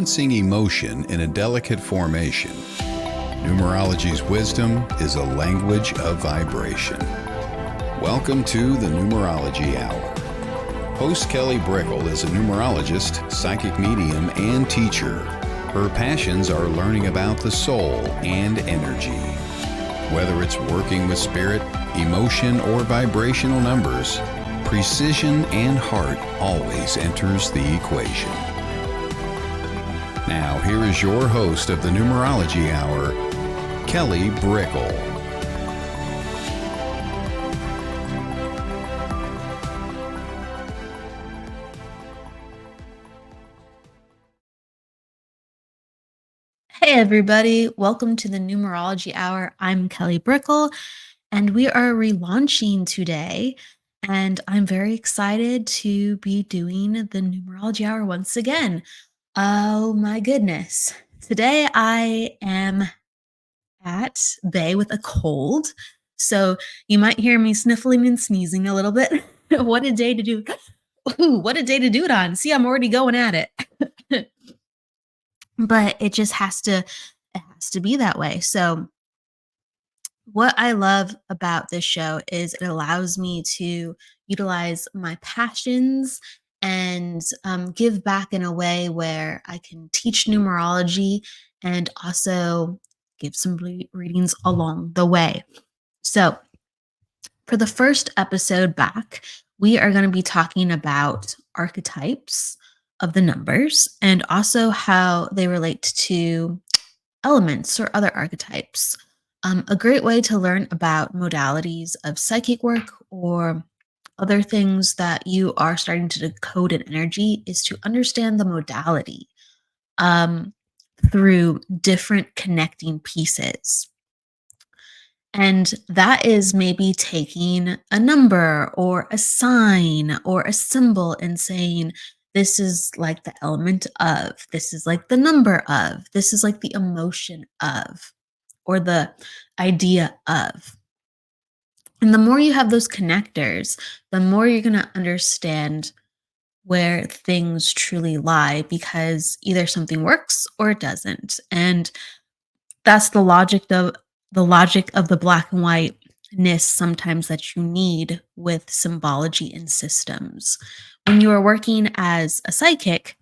sensing emotion in a delicate formation. Numerology's wisdom is a language of vibration. Welcome to the Numerology Hour. Host Kelly Brickle is a numerologist, psychic medium, and teacher. Her passions are learning about the soul and energy. Whether it's working with spirit, emotion, or vibrational numbers, precision and heart always enters the equation. Now, here is your host of the Numerology Hour, Kelly Brickle. Hey everybody, welcome to the Numerology Hour. I'm Kelly Brickle, and we are relaunching today, and I'm very excited to be doing the Numerology Hour once again. Oh my goodness. Today I am at bay with a cold, so you might hear me sniffling and sneezing a little bit. What a day to do. Ooh, what a day to do it on. See, I'm already going at it. But it just has to be that way. So what I love about this show is it allows me to utilize my passions and give back in a way where I can teach numerology and also give some readings along the way. So, for the first episode back, we are going to be talking about archetypes of the numbers and also how they relate to elements or other archetypes. A great way to learn about modalities of psychic work or other things that you are starting to decode in energy is to understand the modality um, through different connecting pieces. And that is maybe taking a number or a sign or a symbol and saying, this is like the element of, this is like the number of, this is like the emotion of, or the idea of. And the more you have those connectors, the more you're going to understand where things truly lie because either something works or it doesn't. And that's the logic of the black and whiteness sometimes that you need with symbology and systems. When you are working as a psychic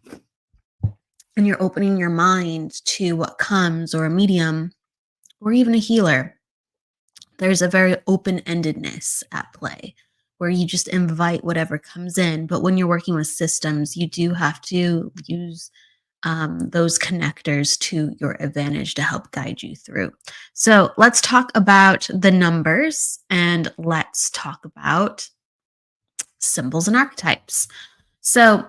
and you're opening your mind to what comes, or a medium, or even a healer, there's a very open-endedness at play where you just invite whatever comes in. But when you're working with systems, you do have to use those connectors to your advantage to help guide you through. So let's talk about the numbers and let's talk about symbols and archetypes. So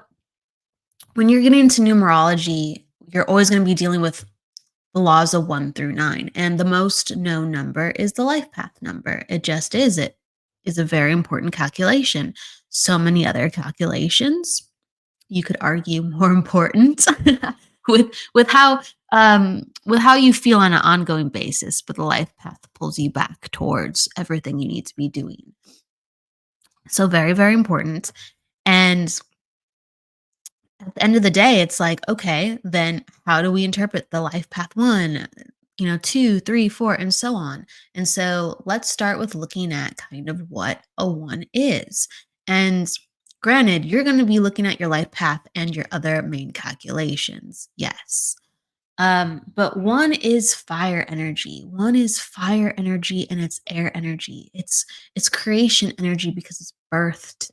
when you're getting into numerology, you're always going to be dealing with the laws of 1 through 9. And the most known number is the life path number. It just is. It is a very important calculation. So many other calculations, you could argue, more important with how you feel on an ongoing basis, but the life path pulls you back towards everything you need to be doing. So very, very important. And at the end of the day, it's like, okay, then how do we interpret the life path 1, 2, 3, 4, and so on? And so let's start with looking at kind of what a 1 is. And granted, you're going to be looking at your life path and your other main calculations. Yes. But 1 is fire energy. 1 is fire energy and it's air energy. It's creation energy because it's birthed,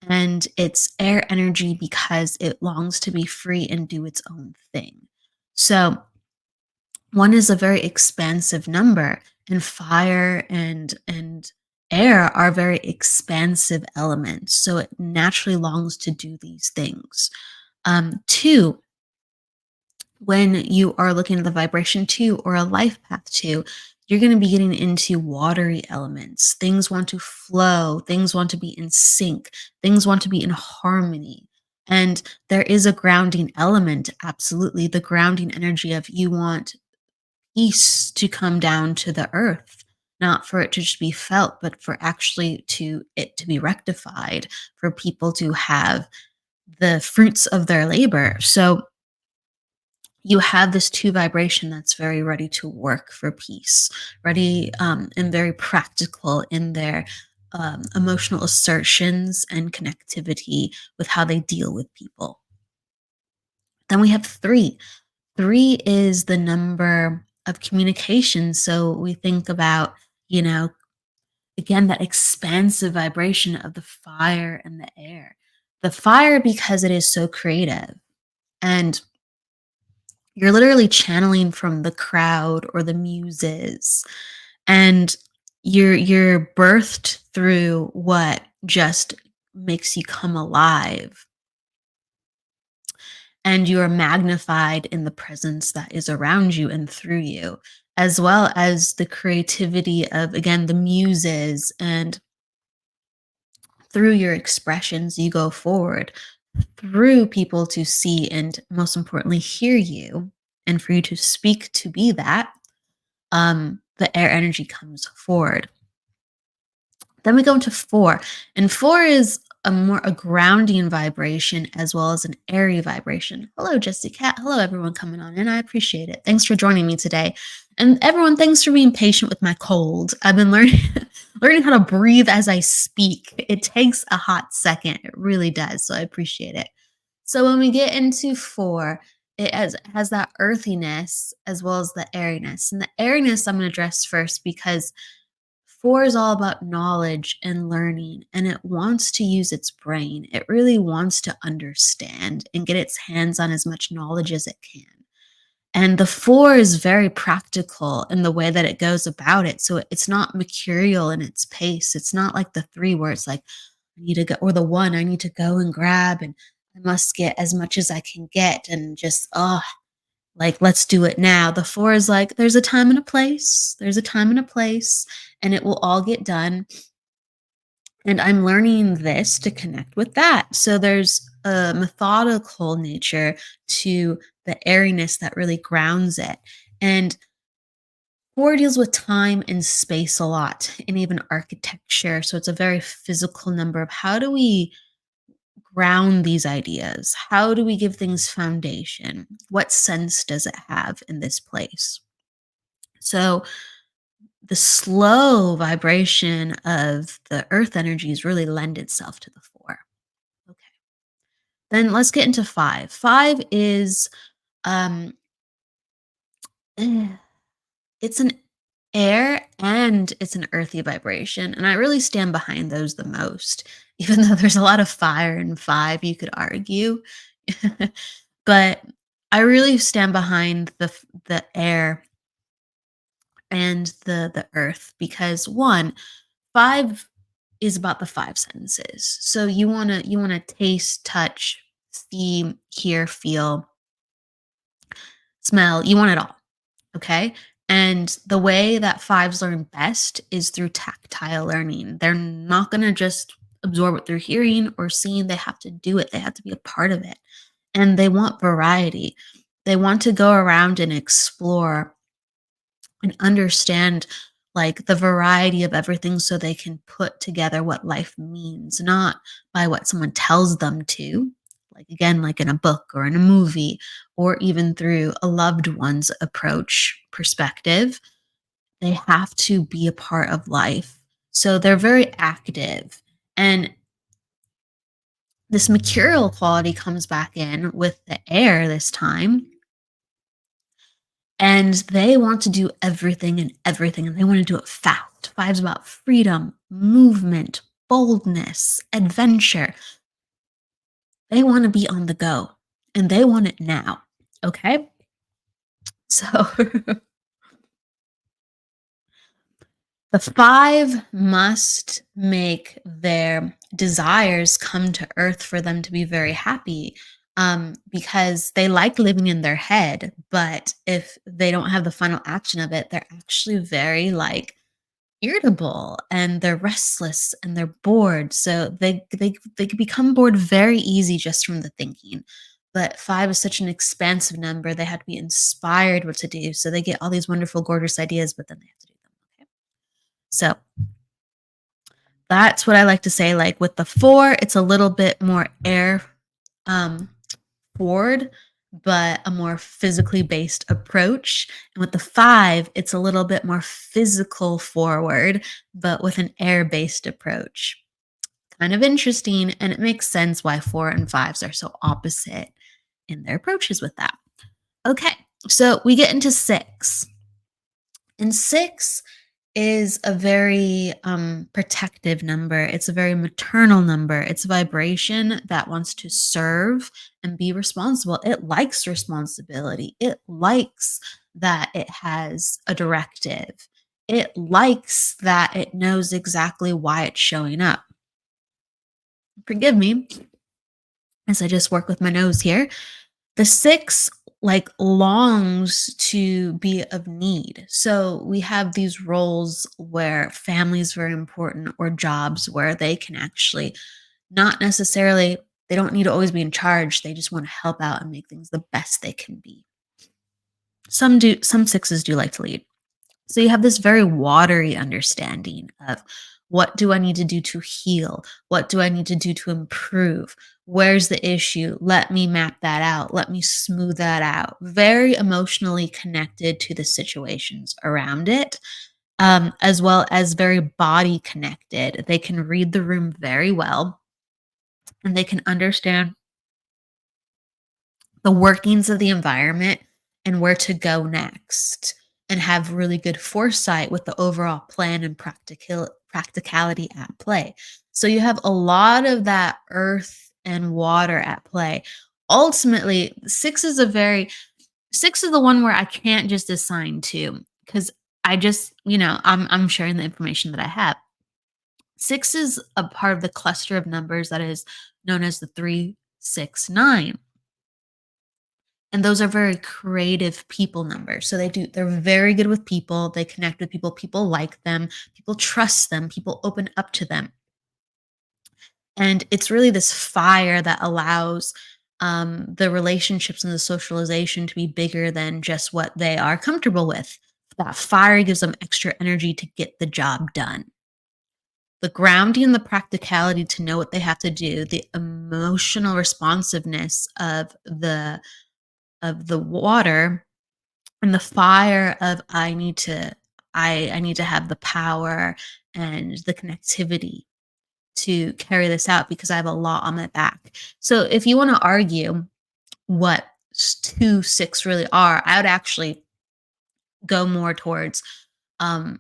and it's air energy because it longs to be free and do its own thing. So 1 is a very expansive number, and fire and air are very expansive elements. So it naturally longs to do these things. 2, when you are looking at the vibration 2 or a life path 2, you're going to be getting into watery elements. Things want to flow, things want to be in sync, things want to be in harmony. And there is a grounding element, absolutely. The grounding energy of you want peace to come down to the earth, not for it to just be felt, but for actually it to be rectified, for people to have the fruits of their labor. So you have this two vibration that's very ready to work for peace, ready and very practical in their emotional assertions and connectivity with how they deal with people. Then we have three. Three is the number of communication. So we think about, you know, again, that expansive vibration of the fire and the air. The fire, because it is so creative, and you're literally channeling from the crowd or the muses, and you're birthed through what just makes you come alive, and you are magnified in the presence that is around you and through you, as well as the creativity of, again, the muses, and through your expressions you go forward through people to see and, most importantly, hear you, and for you to speak to be that. The air energy comes forward. Then we go into four, and four is a grounding vibration as well as an airy vibration. Hello, Jessica. Hello, everyone coming on in. I appreciate it. Thanks for joining me today, and everyone, thanks for being patient with my cold. I've been learning learning how to breathe as I speak. It takes a hot second. It really does. So I appreciate it. So when we get into four, it has that earthiness as well as the airiness. And the airiness I'm going to address first because four is all about knowledge and learning, and it wants to use its brain. It really wants to understand and get its hands on as much knowledge as it can. And the four is very practical in the way that it goes about it. So it's not mercurial in its pace. It's not like the three where it's like, I need to go, or the one, I need to go and grab, and I must get as much as I can get, and just, like, let's do it now. The four is like, there's a time and a place. There's a time and a place, and it will all get done. And I'm learning this to connect with that. So there's a methodical nature to the airiness that really grounds it. And four deals with time and space a lot, and even architecture. So it's a very physical number of how do we ground these ideas? How do we give things foundation? What sense does it have in this place? So the slow vibration of the earth energies really lend itself to the four. Okay. Then let's get into five. Five is um eh, it's an air and it's an earthy vibration. And I really stand behind those the most, even though there's a lot of fire in five, you could argue. But I really stand behind the air and the earth because one, five is about the five senses. So you wanna taste, touch, see, hear, feel, smell. You want it all. Okay. And the way that fives learn best is through tactile learning. They're not going to just absorb it through hearing or seeing. They have to do it, they have to be a part of it. And they want variety. They want to go around and explore and understand like the variety of everything so they can put together what life means, not by what someone tells them to, like again, like in a book or in a movie, or even through a loved one's approach perspective. They have to be a part of life. So they're very active. And this mercurial quality comes back in with the air this time, and they want to do everything and everything, and they want to do it fast. Five's about freedom, movement, boldness, adventure. They want to be on the go, and they want it now. Okay? So the five must make their desires come to earth for them to be very happy, because they like living in their head. But if they don't have the final action of it, they're actually very like irritable, and they're restless and they're bored. So they can become bored very easy just from the thinking. But five is such an expansive number; they have to be inspired what to do. So they get all these wonderful, gorgeous ideas, but then they have to do them. Okay, so that's what I like to say. Like with the four, it's a little bit more air um, forward, but a more physically based approach. And with the 5, it's a little bit more physical forward, but with an air based approach. Kind of interesting, and it makes sense why 4 and 5s are so opposite in their approaches with that. Okay, so we get into 6. And 6 is a very protective number. It's a very maternal number. It's a vibration that wants to serve and be responsible. It likes responsibility. It likes that it has a directive. It likes that it knows exactly why it's showing up. Forgive me as I just work with my nose here. The 6 like longs to be of need. So we have these roles where family is very important or jobs where they can actually not necessarily they don't need to always be in charge. They just want to help out and make things the best they can be. Some 6s do like to lead. So you have this very watery understanding of what do I need to do to heal? What do I need to do to improve? Where's the issue? Let me map that out. Let me smooth that out. Very emotionally connected to the situations around it, as well as very body connected. They can read the room very well and they can understand the workings of the environment and where to go next and have really good foresight with the overall plan and practicality at play. So you have a lot of that earth and water at play. Ultimately, 6 is the one where I can't just assign to because I just, I'm sharing the information that I have. 6 is a part of the cluster of numbers that is known as the 369. And those are very creative people numbers. So they're very good with people. They connect with people. People like them. People trust them. People open up to them. And it's really this fire that allows the relationships and the socialization to be bigger than just what they are comfortable with. That fire gives them extra energy to get the job done. The grounding and the practicality to know what they have to do, the emotional responsiveness of the water and the fire of I need to have the power and the connectivity to carry this out because I have a lot on my back. So if you want to argue what 2 6 really are, I would actually go more towards um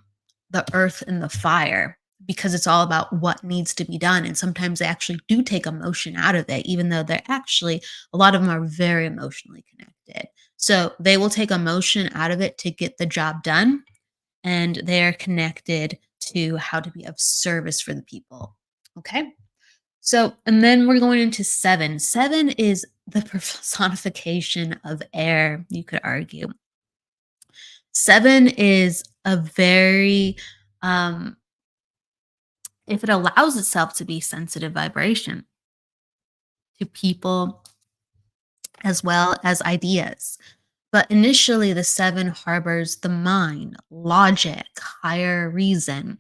the earth and the fire because it's all about what needs to be done, and sometimes they actually do take emotion out of it even though they're actually a lot of them are very emotionally connected. So they will take emotion out of it to get the job done, and they're connected to how to be of service for the people. Okay. So, and then we're going into 7. 7 is the personification of air, you could argue. 7 is a very, um, if it allows itself to be sensitive vibration to people as well as ideas. But initially, the 7 harbors the mind, logic, higher reason,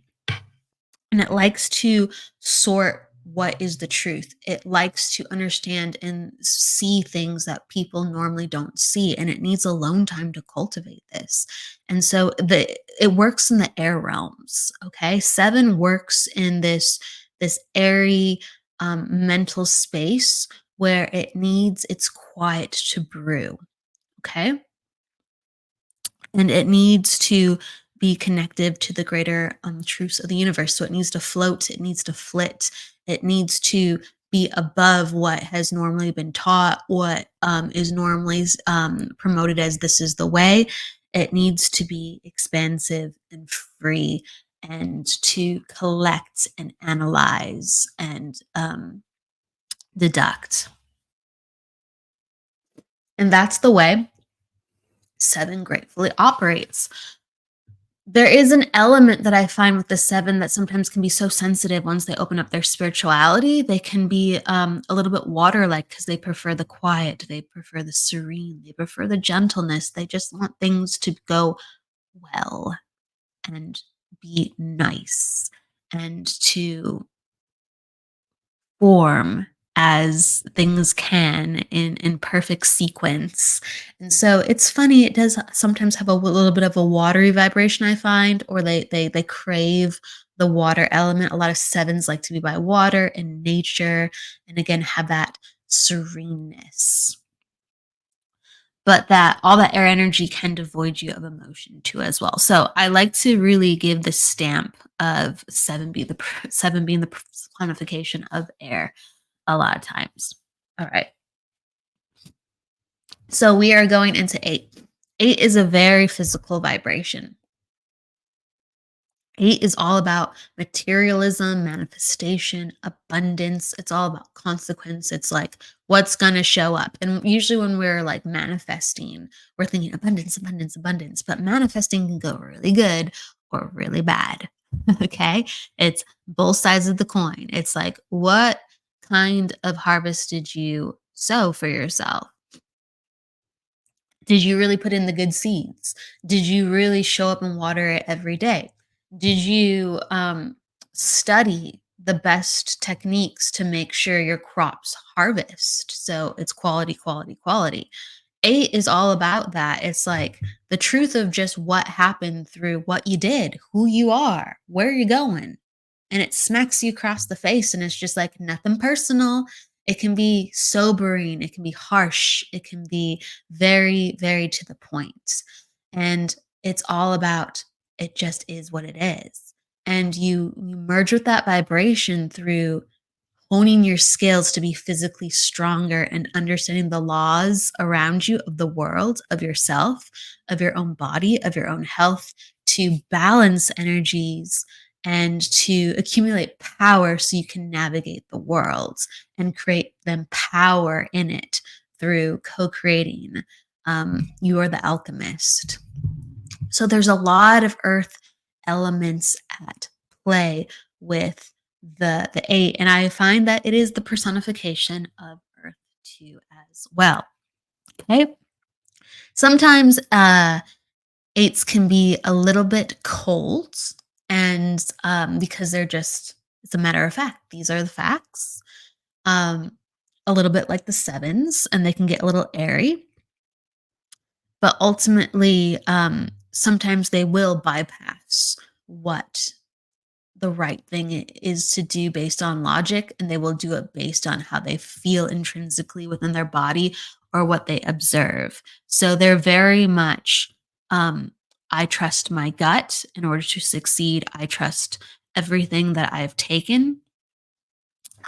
and it likes to sort what is the truth. It likes to understand and see things that people normally don't see, and it needs alone time to cultivate this. And so it works in the air realms. Okay, 7 works in this airy mental space where it needs its quiet to brew. Okay, and it needs to be connected to the greater truths of the universe. So it needs to float, it needs to flit, it needs to be above what has normally been taught, what is normally promoted as this is the way. It needs to be expansive and free and to collect and analyze and deduct. And that's the way 7 gratefully operates. There is an element that I find with the 7 that sometimes can be so sensitive once they open up their spirituality. They can be a little bit water-like because they prefer the quiet, they prefer the serene, they prefer the gentleness. They just want things to go well and be nice and to form. as things can in perfect sequence. And so it's funny, it does sometimes have a little bit of a watery vibration, I find, or they crave the water element. A lot of sevens like to be by water and nature, and again have that sereneness. But that all that air energy can devoid you of emotion too as well. So I like to really give the stamp of seven being the personification of air a lot of times. All right. So we are going into eight. Eight is a very physical vibration. Eight is all about materialism, manifestation, abundance. It's all about consequence. It's like what's going to show up. And usually, when we're like manifesting, we're thinking abundance, abundance, abundance. But manifesting can go really good or really bad. Okay. It's both sides of the coin. It's like, what kind of harvest did you sow for yourself? Did you really put in the good seeds? Did you really show up and water it every day? Did you study the best techniques to make sure your crops harvest? So it's quality, quality, quality. Eight is all about that. It's like the truth of just what happened through what you did, who you are, where you're going. And it smacks you across the face, and it's just like nothing personal. It can be sobering, it can be harsh, it can be very, very to the point. And it's all about it just is what it is. And you merge with that vibration through honing your skills to be physically stronger and understanding the laws around you of the world, of yourself, of your own body, of your own health, to balance energies and to accumulate power so you can navigate the world and create them power in it through co-creating. You are the alchemist. So there's a lot of earth elements at play with the eight, and I find that it is the personification of earth too as well. Okay. Sometimes eights can be a little bit cold, and because they're just it's a matter of fact. These are the facts. Um, a little bit like the sevens, and they can get a little airy. But ultimately, sometimes they will bypass what the right thing is to do based on logic, and they will do it based on how they feel intrinsically within their body or what they observe. So they're very much, I trust my gut in order to succeed. I trust everything that I've taken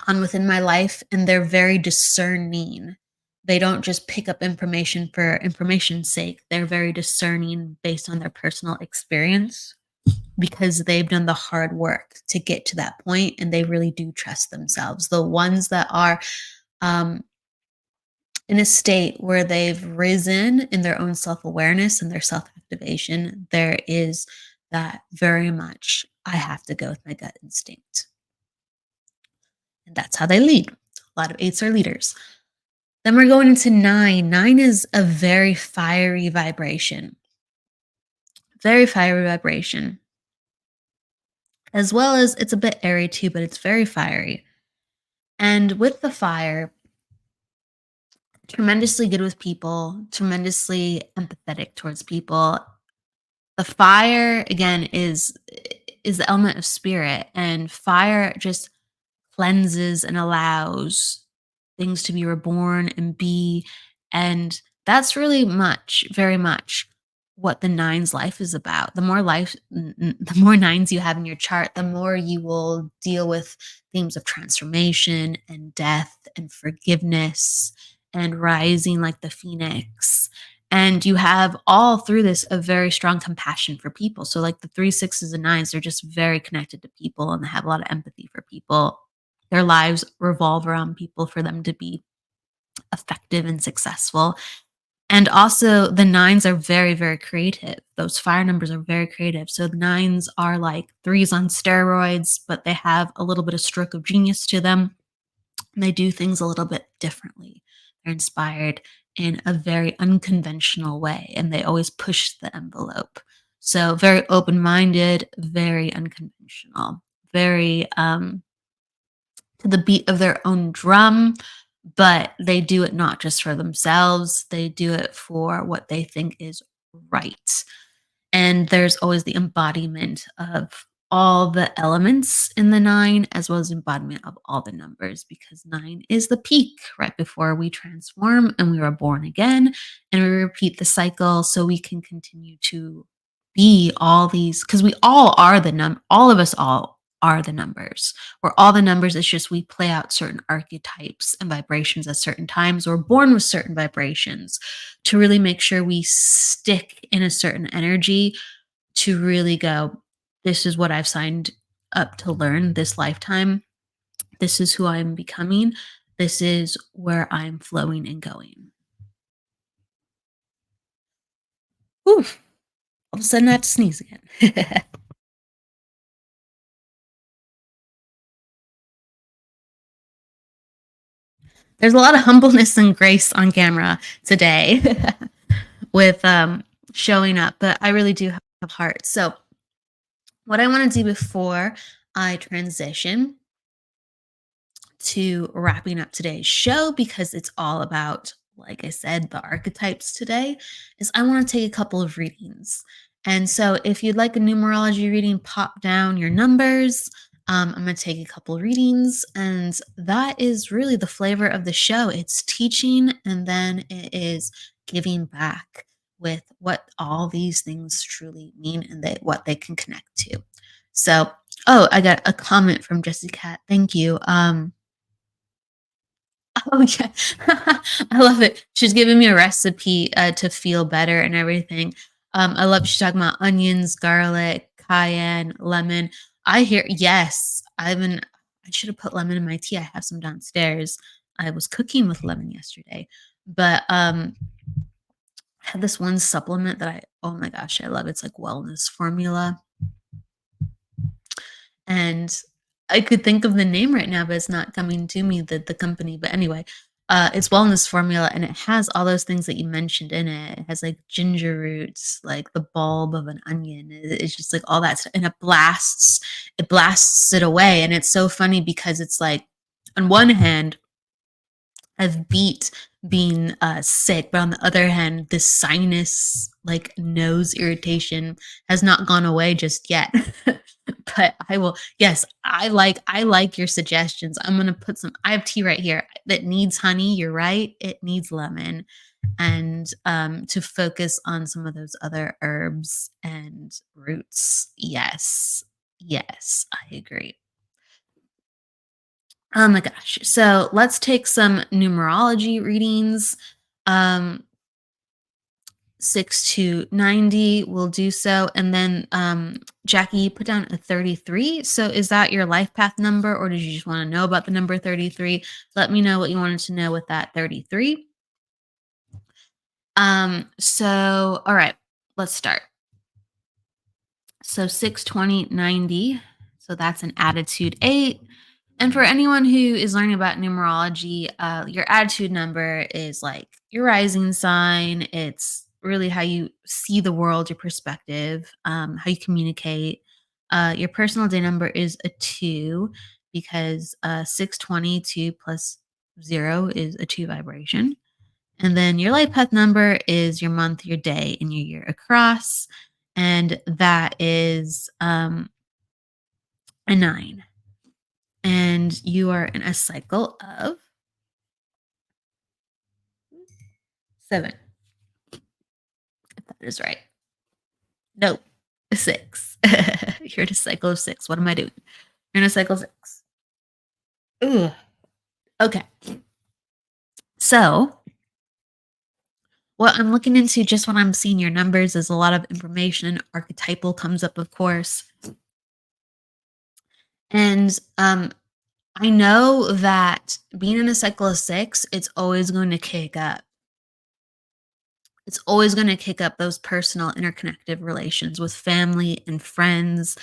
on within my life, and they're very discerning. They don't just pick up information for information's sake. They're very discerning based on their personal experience because they've done the hard work to get to that point, and they really do trust themselves. The ones that are um, in a state where they've risen in their own self-awareness and their self-activation, there is that very much, I have to go with my gut instinct. And that's how they lead. A lot of eights are leaders. Then we're going into nine. Nine is a very fiery vibration. Very fiery vibration. As well as it's a bit airy too, but it's very fiery. And with the fire, tremendously good with people, tremendously empathetic towards people. The fire again is the element of spirit, and fire just cleanses and allows things to be reborn and be. And that's really much, very much what the nines life is about. The more nines you have in your chart, the more you will deal with themes of transformation and death and forgiveness and rising like the phoenix. And you have all through this a very strong compassion for people. So, like the three, sixes, and nines, they're just very connected to people and they have a lot of empathy for people. Their lives revolve around people for them to be effective and successful. And also, the nines are very, very creative. Those fire numbers are very creative. So, the nines are like threes on steroids, but they have a little bit of stroke of genius to them. And they do things a little bit differently. They're inspired in a very unconventional way, and they always push the envelope. So, very open minded, very unconventional, very to to the beat of their own drum, but they do it not just for themselves, they do it for what they think is right. And there's always the embodiment of all the elements in the nine, as well as embodiment of all the numbers, because nine is the peak right before we transform and we are born again. And we repeat the cycle so we can continue to be all these, because we all are all of us all are the numbers. We're all the numbers. It's just we play out certain archetypes and vibrations at certain times. We're born with certain vibrations to really make sure we stick in a certain energy to really go, this is what I've signed up to learn this lifetime. This is who I'm becoming. This is where I'm flowing and going. Whew. All of a sudden I have to sneeze again. There's a lot of humbleness and grace on camera today with showing up, but I really do have heart. So what I want to do before I transition to wrapping up today's show, because it's all about, like I said, the archetypes today, is I want to take a couple of readings. And so if you'd like a numerology reading, pop down your numbers. I'm going to take a couple of readings, and that is really the flavor of the show. It's teaching, and then it is giving back with what all these things truly mean and what they can connect to. So, oh, I got a comment from Jessica. Thank you. Oh, yeah. I love it. She's giving me a recipe, to feel better and everything. I love she's talking about onions, garlic, cayenne, lemon. I hear yes. I should have put lemon in my tea. I have some downstairs. I was cooking with lemon yesterday, but I have this one supplement that oh my gosh, I love. It's like wellness formula. And I could think of the name right now, but it's not coming to me, the company. But anyway, it's wellness formula, and it has all those things that you mentioned in it. It has like ginger roots, like the bulb of an onion. It's just like all that stuff, and it blasts it away. And it's so funny because it's like, on one hand, I've beat being sick, but on the other hand, this sinus, like nose irritation, has not gone away just yet. But I will. Yes, I like your suggestions. I'm gonna put some. I have tea right here that needs honey. You're right. It needs lemon, and to focus on some of those other herbs and roots. Yes, yes, I agree. Oh my gosh. So let's take some numerology readings. Um, 6 to 90 will do so. And then, Jackie, you put down a 33. So is that your life path number, or did you just want to know about the number 33? Let me know what you wanted to know with that 33. So, all right, let's start. So 6, 20, 90. So that's an attitude 8. And for anyone who is learning about numerology, your attitude number is like your rising sign. It's really how you see the world, your perspective, how you communicate. Your personal day number is a 2, because 622 plus 0 is a 2 vibration. And then your life path number is your month, your day, and your year across. And that is a 9. And you are in a cycle of 7, if that is right. Nope, 6. You're in a cycle of 6. What am I doing? You're in a cycle of 6. Ooh. Okay. So, what I'm looking into, just when I'm seeing your numbers, is a lot of information. Archetypal comes up, of course. And I know that being in a cycle of 6, it's always going to kick up. It's always going to kick up those personal interconnected relations with family and friends,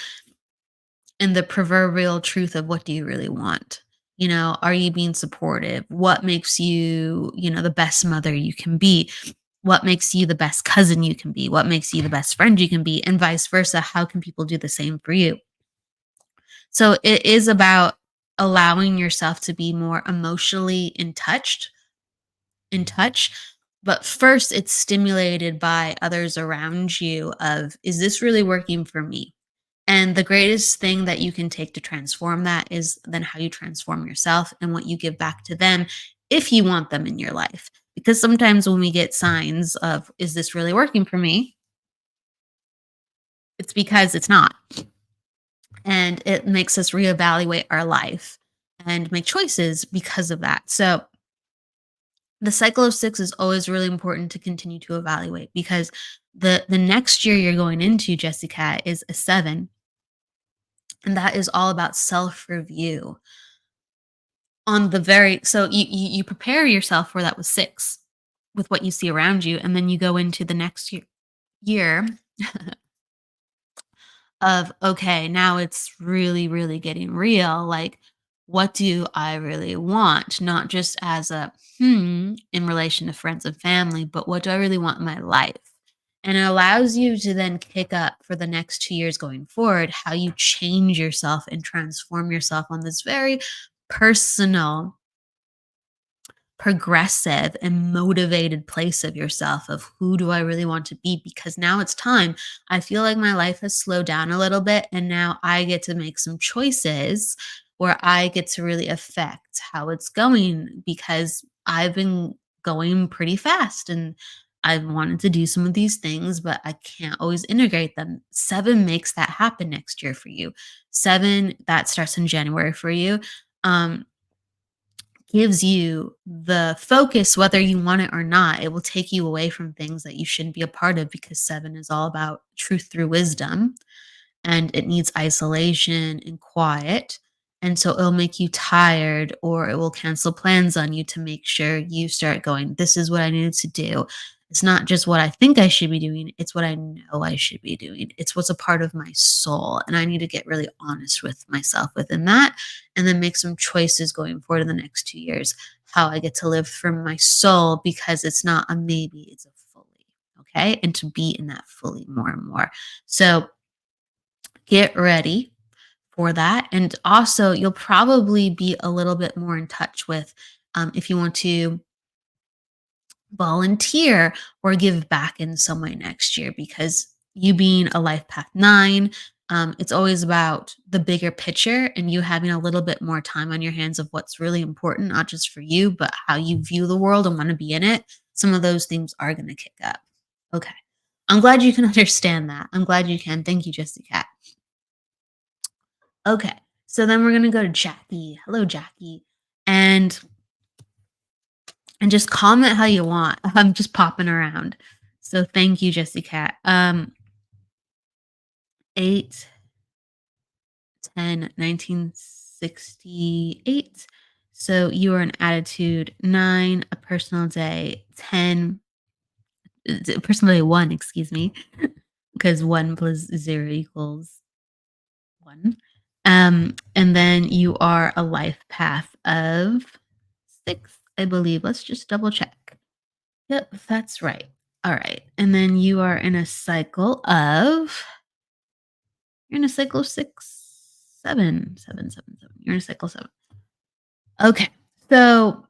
and the proverbial truth of, what do you really want? Are you being supportive? What makes you, the best mother you can be? What makes you the best cousin you can be? What makes you the best friend you can be? And vice versa. How can people do the same for you? So it is about allowing yourself to be more emotionally in touch. But first it's stimulated by others around you of, is this really working for me? And the greatest thing that you can take to transform that is then how you transform yourself and what you give back to them if you want them in your life. Because sometimes when we get signs of, is this really working for me? It's because it's not. And it makes us reevaluate our life and make choices because of that. So the cycle of six is always really important to continue to evaluate, because the next year you're going into, Jessica, is a seven, and that is all about self review. On the very so you prepare yourself for that with six, with what you see around you, and then you go into the next year of, okay, now it's really getting real. Like, what do I really want? Not just as a in relation to friends and family, but what do I really want in my life? And it allows you to then kick up for the next 2 years going forward how you change yourself and transform yourself on this very personal, progressive and motivated place of yourself of, who do I really want to be? Because now it's time. I feel like my life has slowed down a little bit, and now I get to make some choices where I get to really affect how it's going, because I've been going pretty fast and I've wanted to do some of these things, but I can't always integrate them. Seven makes that happen next year for you. Seven, that starts in January for you. Um, gives you the focus, whether you want it or not. It will take you away from things that you shouldn't be a part of, because seven is all about truth through wisdom, and it needs isolation and quiet. And so it'll make you tired, or it will cancel plans on you to make sure you start going, this is what I needed to do. It's not just what I think I should be doing, it's what I know I should be doing. It's what's a part of my soul. And I need to get really honest with myself within that, and then make some choices going forward in the next 2 years, how I get to live from my soul, because it's not a maybe, it's a fully. Okay. And to be in that fully more and more. So get ready for that. And also, you'll probably be a little bit more in touch with, if you want to volunteer or give back in some way next year, because you being a life path nine, it's always about the bigger picture and you having a little bit more time on your hands of what's really important, not just for you, but how you view the world and want to be in it. Some of those things are going to kick up. Okay. I'm glad you can understand that. I'm glad you can. Thank you, Jessica. Okay. So then we're going to go to Jackie. Hello, Jackie. And just comment how you want. I'm just popping around. So thank you, Jessica. 8, 10, 1968. So you are an attitude 9, a personal day 10, personal day 1, excuse me, because 1 plus 0 equals 1. And then you are a life path of 6, I believe. Let's just double check. Yep, that's right. All right. And then you are in a cycle of, you're in a cycle of 6, 7, 7, 7, 7. You're in a cycle of 7. Okay. So,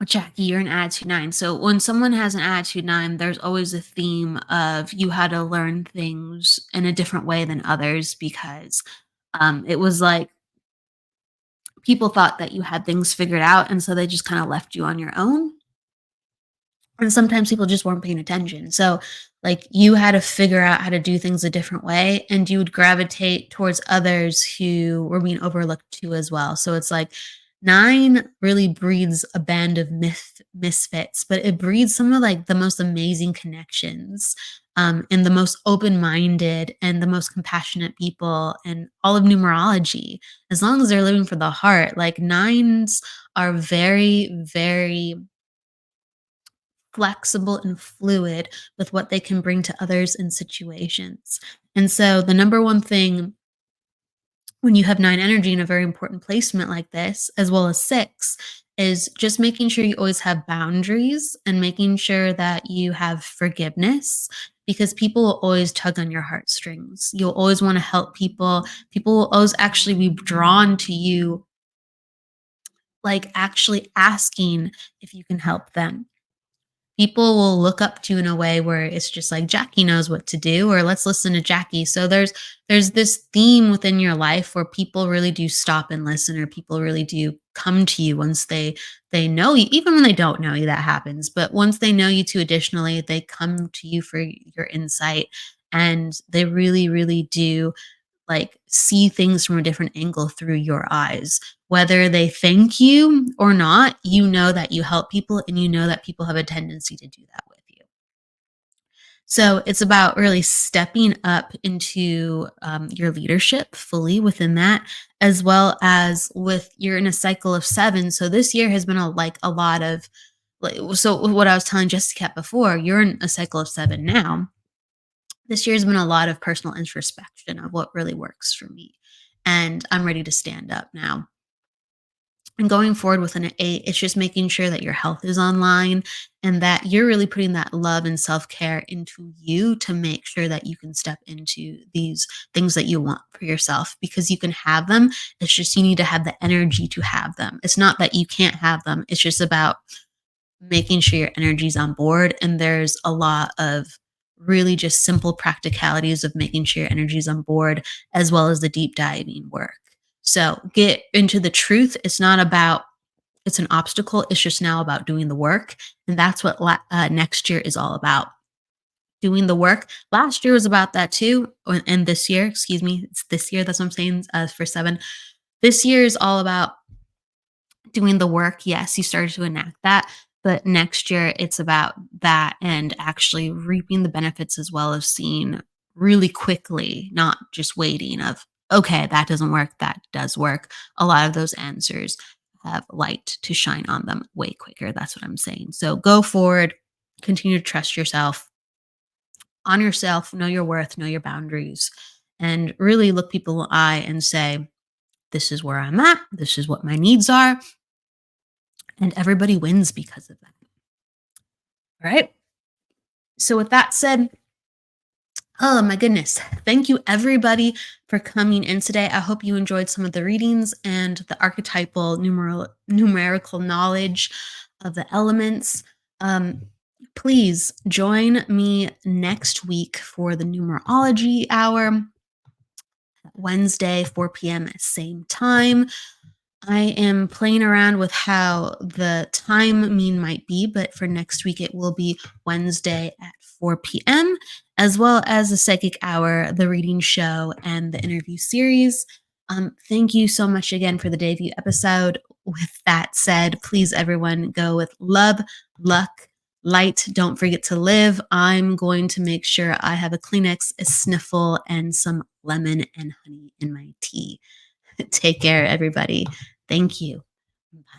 Jackie, you're an attitude 9. So when someone has an attitude 9, there's always a theme of, you had to learn things in a different way than others, because it was like people thought that you had things figured out, and so they just kind of left you on your own. And sometimes people just weren't paying attention. So, like, you had to figure out how to do things a different way, and you would gravitate towards others who were being overlooked too as well. So it's like 9 really breeds a band of misfits, but it breeds some of like the most amazing connections, and the most open-minded and the most compassionate people in all of numerology. As long as they're living for the heart, like nines are very flexible and fluid with what they can bring to others in situations. And so the number one thing when you have 9 energy in a very important placement like this, as well as 6, is just making sure you always have boundaries and making sure that you have forgiveness, because people will always tug on your heartstrings. You'll always want to help people. People will always actually be drawn to you, like actually asking if you can help them. People will look up to you in a way where it's just like Jackie knows what to do, or let's listen to Jackie. So there's this theme within your life where people really do stop and listen, or people really do come to you once they know you. Even when they don't know you, that happens, but once they know you too, additionally, they come to you for your insight, and they really do like see things from a different angle through your eyes. Whether they thank you or not, you know that you help people, and you know that people have a tendency to do that with you. So it's about really stepping up into your leadership fully within that, as well as with you're in a cycle of seven. So this year has been a lot of so what I was telling Jessica before, you're in a cycle of seven now. This year's been a lot of personal introspection of what really works for me. And I'm ready to stand up now. And going forward with an eight, it's just making sure that your health is online and that you're really putting that love and self care into you to make sure that you can step into these things that you want for yourself, because you can have them. It's just you need to have the energy to have them. It's not that you can't have them, it's just about making sure your energy's on board. And there's a lot of really just simple practicalities of making sure your energy's on board, as well as the deep diving work. So get into the truth. It's not about, it's an obstacle. It's just now about doing the work. And that's what next year is all about, doing the work. Last year was about that too. And this year, excuse me, it's this year. That's what I'm saying for seven. This year is all about doing the work. Yes, you started to enact that. But next year, it's about that and actually reaping the benefits, as well as seeing really quickly, not just waiting of, okay, that doesn't work, that does work. A lot of those answers have light to shine on them way quicker. That's what I'm saying. So go forward, continue to trust yourself, honor yourself, know your worth, know your boundaries, and really look people in the eye and say, this is where I'm at, this is what my needs are, and everybody wins because of that. All right. So, with that said, oh my goodness, thank you everybody for coming in today. I hope you enjoyed some of the readings and the archetypal numerical knowledge of the elements. Um, Please join me next week for the numerology hour, Wednesday, 4 p.m. at same time. I am playing around with how the time mean might be, but for next week it will be Wednesday at 4 p.m., as well as the psychic hour, the reading show, and the interview series. Thank you so much again for the debut episode. With that said, please everyone go with love, luck, light. Don't forget to live. I'm going to make sure I have a Kleenex, a sniffle, and some lemon and honey in my tea. Take care, everybody. Thank you. Bye.